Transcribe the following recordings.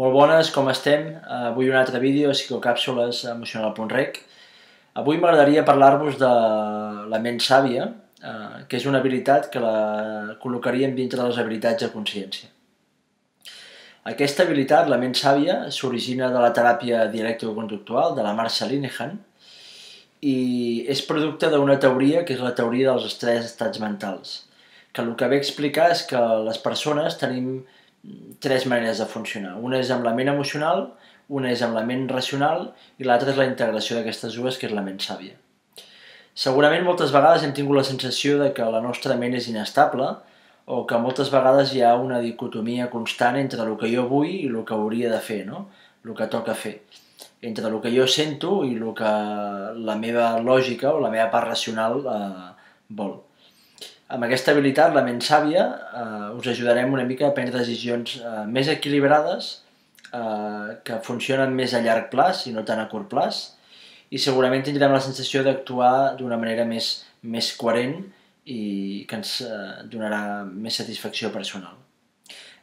Molt bones, com estem? Avui un altre vídeo a Psicocàpsules emocional.rec. Avui m'agradaria parlar-vos de la ment sàvia, que és una habilitat que la col·locaríem dintre de les habilitats de consciència. Aquesta habilitat, la ment sàvia, s'origina de la teràpia dialecticoconductual de la Marsha Linehan i és producte d'una teoria que és la teoria dels tres estats mentals, que el que ve a explicar és que les persones tenim tres maneres de funcionar. Una és amb la ment emocional, una és amb la ment racional i l'altra és la integració d'aquestes dues, que és la ment sàvia. Segurament moltes vegades hem tingut la sensació de que la nostra ment és inestable o que moltes vegades hi ha una dicotomia constant entre el que jo vull i el que hauria de fer, no? El que toca fer. Entre el que jo sento i el que la meva lògica o la meva part racional vol. Amb aquesta habilitat, la ment sàvia, us ajudarem una mica a prendre decisions més equilibrades, que funcionen més a llarg plaç i no tant a curt plaç, i segurament tindrem la sensació d'actuar d'una manera més coherent i que ens donarà més satisfacció personal.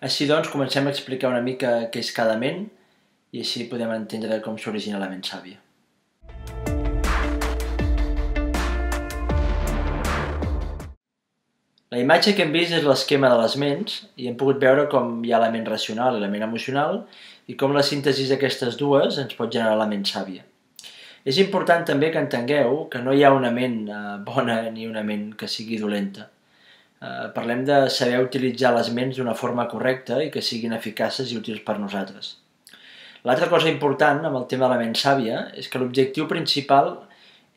Així doncs, comencem a explicar una mica què és cada ment i així podem entendre com s'origina la ment sàvia. La imatge que hem vist és l'esquema de les ments i hem pogut veure com hi ha la ment racional i la ment emocional i com la síntesi d'aquestes dues ens pot generar la ment sàvia. És important també que entengueu que no hi ha una ment bona ni una ment que sigui dolenta. Parlem de saber utilitzar les ments d'una forma correcta i que siguin eficaces i útils per nosaltres. L'altra cosa important amb el tema de la ment sàvia és que l'objectiu principal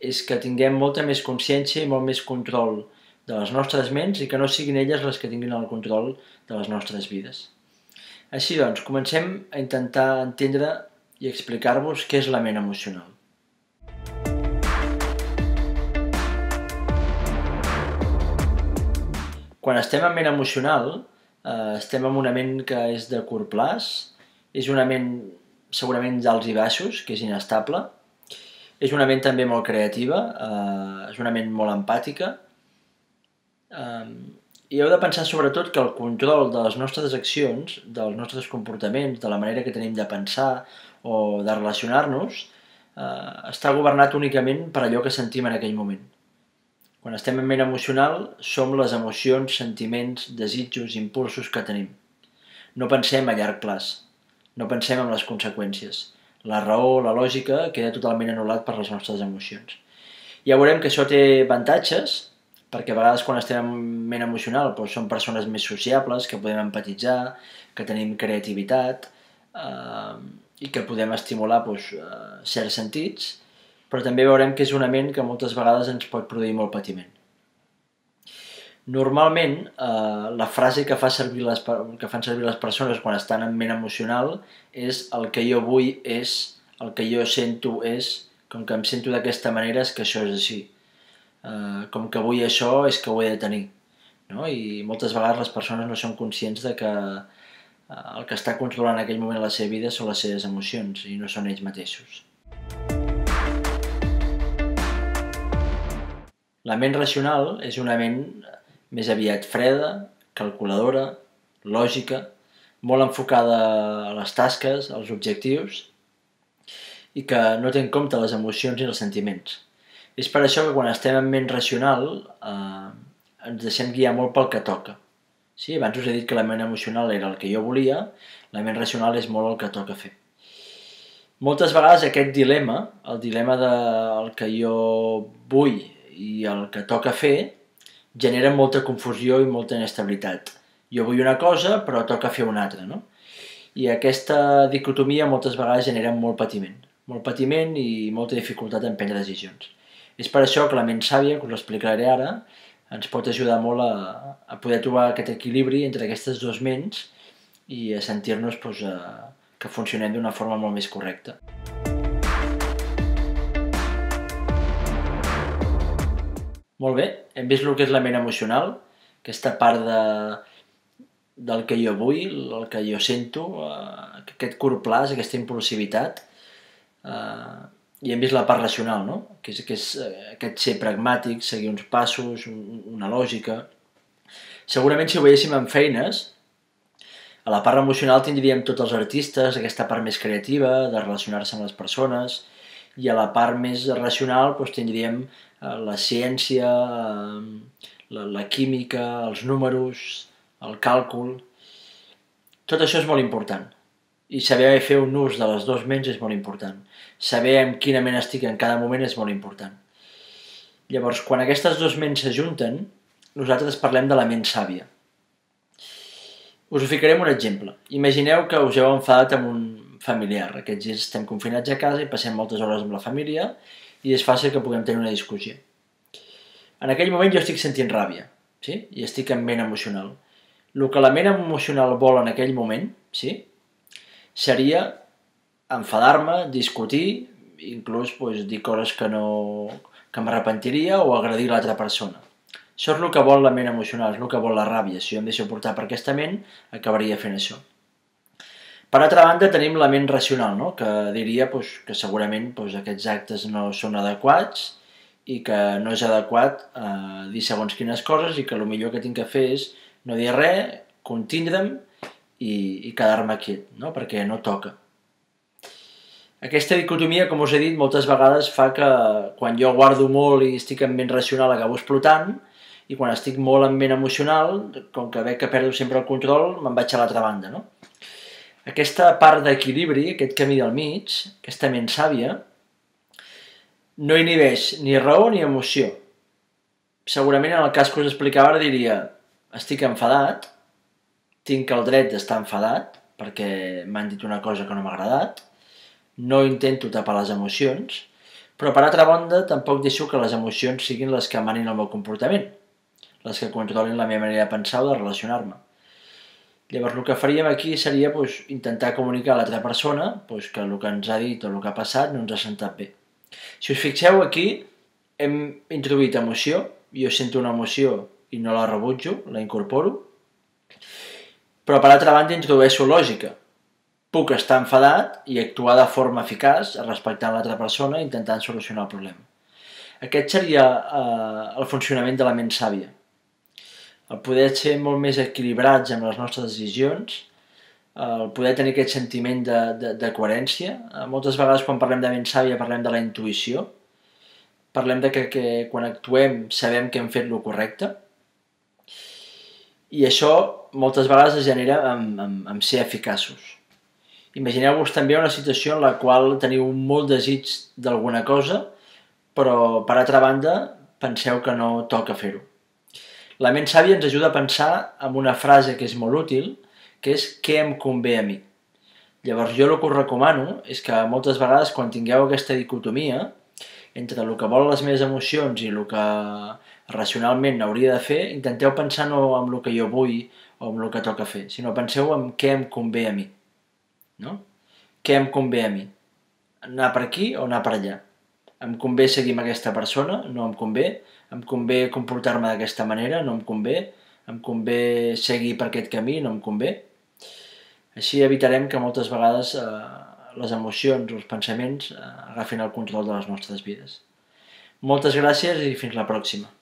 és que tinguem molta més consciència i molt més control de les nostres ments i que no siguin elles les que tinguin el control de les nostres vides. Així doncs, comencem a intentar entendre i explicar-vos què és la ment emocional. Quan estem en ment emocional, estem en una ment que és de curt plaç, és una ment segurament d'alts i baixos, que és inestable, és una ment també molt creativa, és una ment molt empàtica, i heu de pensar sobretot que el control de les nostres accions, dels nostres comportaments, de la manera que tenim de pensar o de relacionar-nos, està governat únicament per allò que sentim en aquell moment. Quan estem en ment emocional, som les emocions, sentiments, desitjos, impulsos que tenim. No pensem a llarg plaç, no pensem en les conseqüències. La raó, la lògica, queda totalment anul·lat per les nostres emocions. Ja veurem que això té avantatges, perquè a vegades quan estem en ment emocional som persones més sociables, que podem empatitzar, que tenim creativitat i que podem estimular certs sentits, però també veurem que és una ment que moltes vegades ens pot produir molt patiment. Normalment, la frase que fan servir les persones quan estan en ment emocional és el que jo vull és, el que jo sento és, com que em sento d'aquesta manera és que això és així. Com que vull això és que ho he de tenir. I moltes vegades les persones no són conscients de que el que està controlant en aquell moment la seva vida són les seves emocions i no són ells mateixos. La ment racional és una ment més aviat freda, calculadora, lògica, molt enfocada a les tasques, als objectius i que no té en compte les emocions i els sentiments. És per això que quan estem en ment racional ens deixem guiar molt pel que toca. Sí, abans us he dit que la ment emocional era el que jo volia, la ment racional és molt el que toca fer. Moltes vegades aquest dilema, el dilema del que jo vull i el que toca fer, genera molta confusió i molta inestabilitat. Jo vull una cosa però toca fer una altra, no? I aquesta dicotomia moltes vegades genera molt patiment i molta dificultat en prendre decisions. És per això que la ment sàvia, que us l'explicaré ara, ens pot ajudar molt a poder trobar aquest equilibri entre aquestes dues ments i a sentir-nos que funcionem d'una forma molt més correcta. Molt bé, hem vist el que és la ment emocional, aquesta part del que jo vull, el que jo sento, aquest curt plaç, aquesta impulsivitat, i hem vist la part racional, que és aquest ser pragmàtic, seguir uns passos, una lògica. Segurament si ho veiéssim en feines, A la part emocional tindríem tots els artistes, aquesta part més creativa, de relacionar-se amb les persones, i a la part més racional doncs, tindríem la ciència, la química, els números, el càlcul. Tot això és molt important. I saber fer un ús de les dues ments és molt important. Saber en quina ment estic en cada moment és molt important. Llavors, quan aquestes dues ments s'ajunten, nosaltres parlem de la ment sàvia. Us ho ficaré un exemple. Imagineu que us heu enfadat amb un familiar. Aquests dies estem confinats a casa i passem moltes hores amb la família i és fàcil que puguem tenir una discussió. En aquell moment jo estic sentint ràbia, sí? I estic en ment emocional. El que la ment emocional vol en aquell moment, sí? Seria enfadar-me, discutir, inclús dir coses que m'arrepentiria o agredir l'altra persona. Això és el que vol la ment emocional, és el que vol la ràbia. Si jo em deixo portar per aquesta ment, acabaria fent això. Per altra banda, tenim la ment racional, no? Que diria que segurament aquests actes no són adequats i que no és adequat dir segons quines coses i que el millor que tinc que fer és no dir res, contindre'm i quedar-me quiet, no? Perquè no toca. Aquesta dicotomia, com us he dit, moltes vegades fa que quan jo guardo molt i estic en ment racional acabo explotant i quan estic molt en ment emocional, com que veig que perdo sempre el control, me'n vaig a l'altra banda, no? Aquesta part d'equilibri, aquest camí del mig, aquesta ment sàvia, no inhibeix ni raó ni emoció. Segurament en el cas que us explicava ara diria estic enfadat, tinc el dret d'estar enfadat perquè m'han dit una cosa que no m'ha agradat, no intento tapar les emocions, però per altra banda tampoc deixo que les emocions siguin les que manin el meu comportament, les que controlin la meva manera de pensar o de relacionar-me. Llavors el que faríem aquí seria intentar comunicar a l'altra persona que el que ens ha dit o el que ha passat no ens ha sentat bé. Si us fixeu aquí hem introduït emoció, jo sento una emoció i no la rebutjo, la incorporo, però per altra banda introdueixo lògica. Puc estar enfadat i actuar de forma eficaç respectant l'altra persona i intentant solucionar el problema. Aquest seria el funcionament de la ment sàvia. El poder ser molt més equilibrats amb les nostres decisions, el poder tenir aquest sentiment de coherència. Moltes vegades quan parlem de ment sàvia parlem de la intuïció, parlem de que quan actuem sabem que hem fet el correcte, i això moltes vegades es genera amb ser eficaços. Imagineu-vos també una situació en la qual teniu molt desig d'alguna cosa, però per altra banda penseu que no toca fer-ho. La ment sàvia ens ajuda a pensar en una frase que és molt útil, que és què em convé a mi. Llavors jo el que us recomano és que moltes vegades quan tingueu aquesta dicotomia entre el que volen les meves emocions i el que racionalment hauria de fer, intenteu pensar no en el que jo vull o en el que toca fer, sinó penseu en què em convé a mi. No? Què em convé a mi? Anar per aquí o anar per allà? Em convé seguir amb aquesta persona? No em convé? Em convé comportar-me d'aquesta manera? No em convé seguir per aquest camí? No em convé? Així evitarem que moltes vegades les emocions o els pensaments agafin el control de les nostres vides. Moltes gràcies i fins la pròxima.